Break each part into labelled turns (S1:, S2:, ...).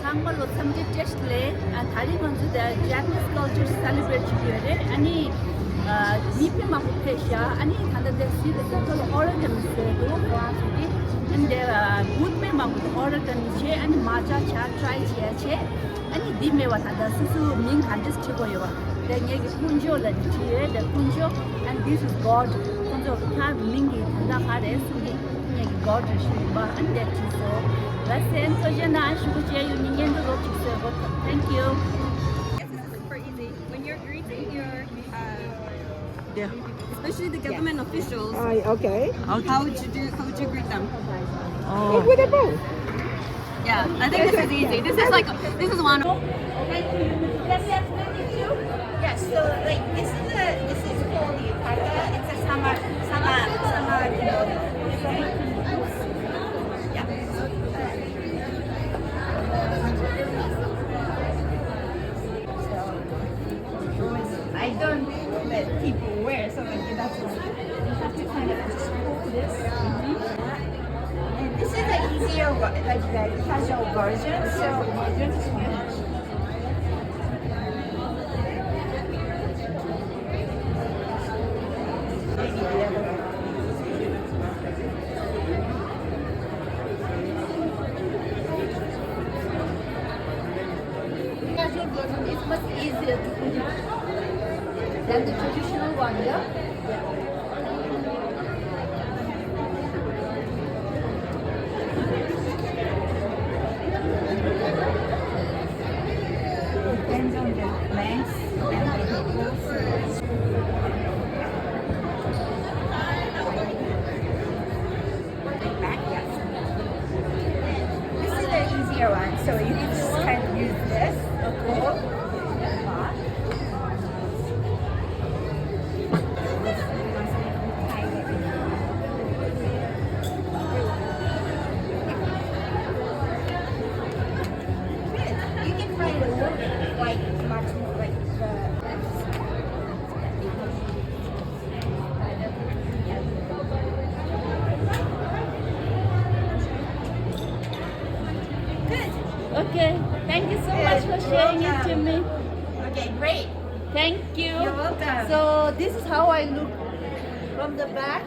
S1: 상말로 삼지 제스레 다리 건주대 Japanese culture celebrate here 아니 미피 마포페시아 아니 단데 시드 컨트롤 오르간스도 와서기 근데 굿메 마포 오르간체 아니 마자 차 트라이 체체 아니 디메와 단다 수수 민 간디스 치고요 then 얘기 군조는 지에 더 군조 and this is god 군조 타 민기 단다 하레 수기 얘기 god 시바 안데 치소 Let's say so Jana Shukuche Union to go to Thank you.
S2: Yes, this is super easy. When you're greeting your,
S3: Yeah.
S2: especially the government officials,
S4: Okay.
S2: how would you greet them?
S3: Oh.
S4: With a bow.
S2: Yeah, I think this is easy. This is one.
S1: Yes, so like this is called the yukata. It's a summer I don't let people wear, so like that's why you have to kind of just hold this. And this is the easier, like the casual version. So you just casual version is much easier to put than the traditional one, yeah? Depends on the length and the pose. Back, yes. This is the easier one, so you can just kind of use this. Okay. You can find a look like much more like Good. Okay. Thank you so much for sharing it to me. Okay, great. Thank you. You're welcome. So this is how I look from the back.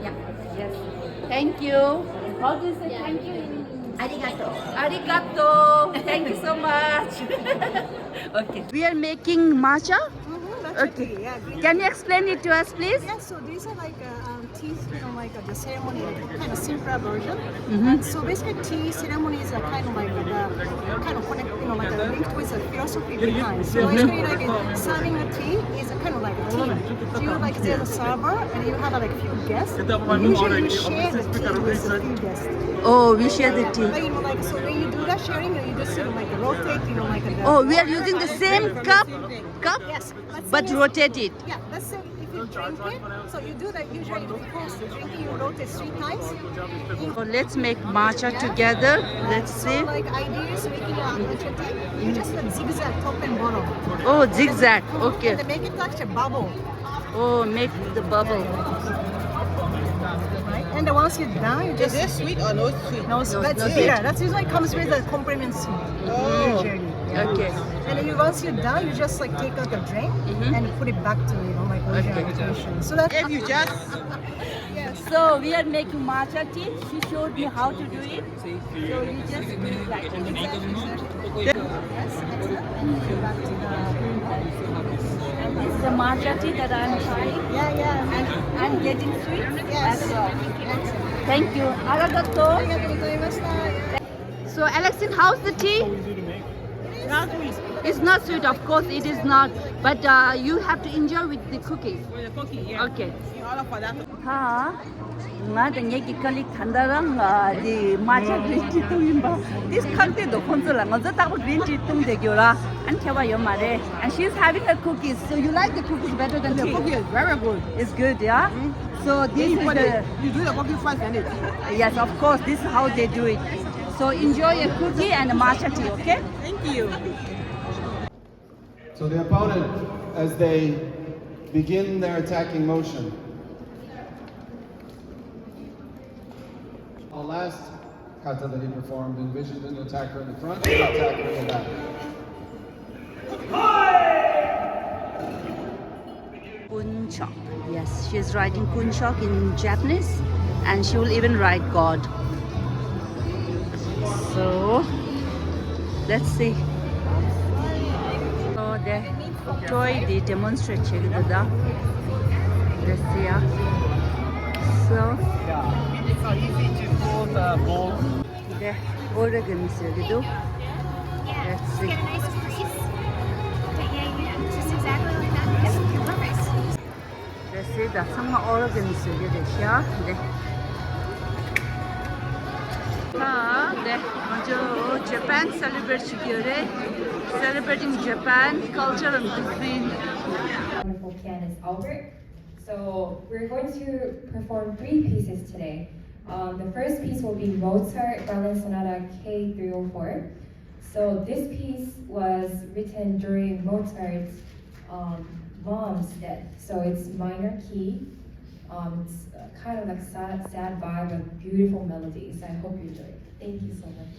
S1: Yeah. Yes. Thank you. How do you say thank you? Arigato. Arigato. Thank you so much. Okay. We are making matcha. Okay.
S4: Yeah,
S1: Can you explain it to us, please?
S4: yeah, so these are like tea, like the ceremony, kind of simpler version. And so basically tea ceremonies are kind of like kind of connect, like linked with the philosophy behind. So basically like serving a tea is a kind of like a team. So you like there's a server and you have like few guests. Usually you share the tea with a few guests.
S1: Oh, we share the tea.
S4: But like so when you do that sharing, you just like rotate, like the,
S1: Oh, we are using the same cup,
S4: Yes.
S1: but rotate it.
S4: Yeah, let's say if you drink it, so you do that usually before drinking, you rotate 3 times.
S1: So let's make matcha together. Let's see.
S4: So like ideas making a matcha tea, you just like zigzag top and bottom.
S1: Oh, zigzag. Okay.
S4: And then make it like a bubble.
S1: Oh, make the bubble.
S4: Right? And then once you're done, you just...
S5: Is this sweet or no sweet?
S4: No, so that's
S1: no
S4: bitter.
S1: sweet.
S4: That's usually comes with a complement sweet.
S5: Oh.
S4: Usually. Yeah.
S1: Okay.
S4: And then once you're done, you just like take out the drink and put it back to like original rotation. So that's
S5: If you just
S1: So we are making matcha tea. She showed me how to do it. So you just do it like this.
S4: yes, excellent. And you go back to the
S1: And this is the matcha tea that I'm trying.
S4: yeah.
S1: And I'm getting sweet
S4: Yes.
S1: as well.
S4: Excellent.
S1: Thank you. Arigato.
S4: ありがとうございました。
S1: So Alexin, how's the tea? It's not sweet, of course it is not. But you have to enjoy with the cookies. Okay. हाँ, मैं तो ये कि कल ठंडारंग दी matcha green tea तुम इम्बा this country do consola ngज़ ताको green tea तुम देखियोला and क्या वायो मारे and she's having the cookies. So you like the cookies better than the
S5: cookie is very good.
S1: It's good, yeah. So this is the
S5: You do the cookie first and it.
S1: yes, of course. This is how they do it. So enjoy a cookie and a matcha tea, okay?
S5: Thank you.
S6: So the opponent, as they begin their attacking motion, The last kata that he performed envisioned an attacker in the front and an attacker in the back.
S1: Kunchok. Yes, she is writing Kunchok in Japanese, and she will even write God. So let's see. So they try the demonstrate the. Let's see. So
S7: It's not easy to pull the ball.
S1: the Oregon is gitu. Let's see.
S8: Get a nice crease. But yeah, just exactly like that. Yes, you're perfect.
S1: Let's see. The 정말 Oregon is gitu 네. 자, 네. 먼저 Japan celebrate 주기열에 celebrating Japan culture and cuisine.
S9: Wonderful pianist Albert. So we're going to perform 3 pieces today. The first piece will be Mozart Violin Sonata K304. So this piece was written during Mozart's mom's death. So it's minor key. It's kind of like sad vibe, but beautiful melodies. I hope you enjoy it. Thank you so much.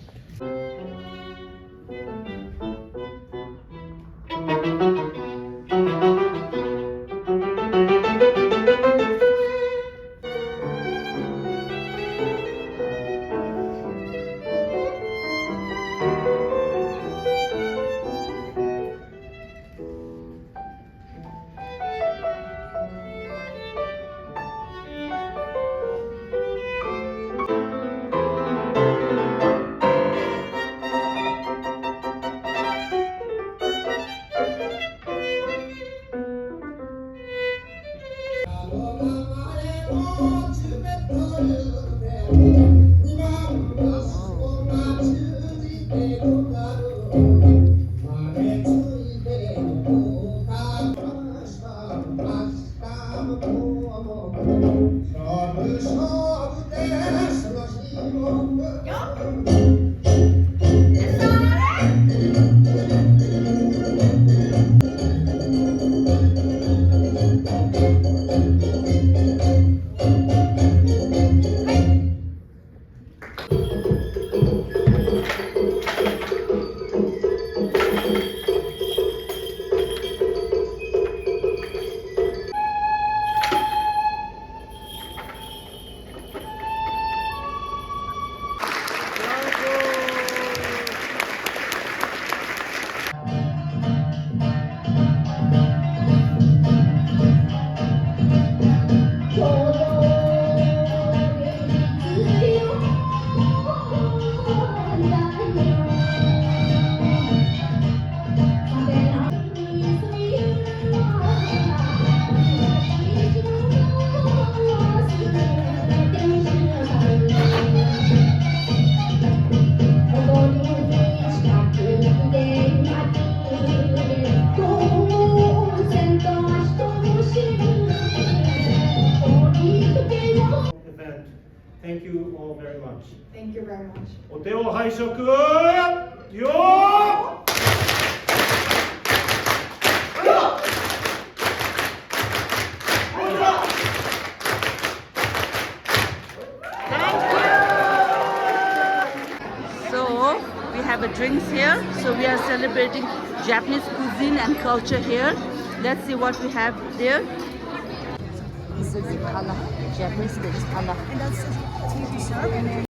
S10: Thank you all very much.
S9: Thank you very much.
S10: お手を拝借よー。
S1: So we have a drinks here. So we are celebrating Japanese cuisine and culture here. Let's see what we have there. This is the color. Japanese is color.
S4: And that's tea to serve. And then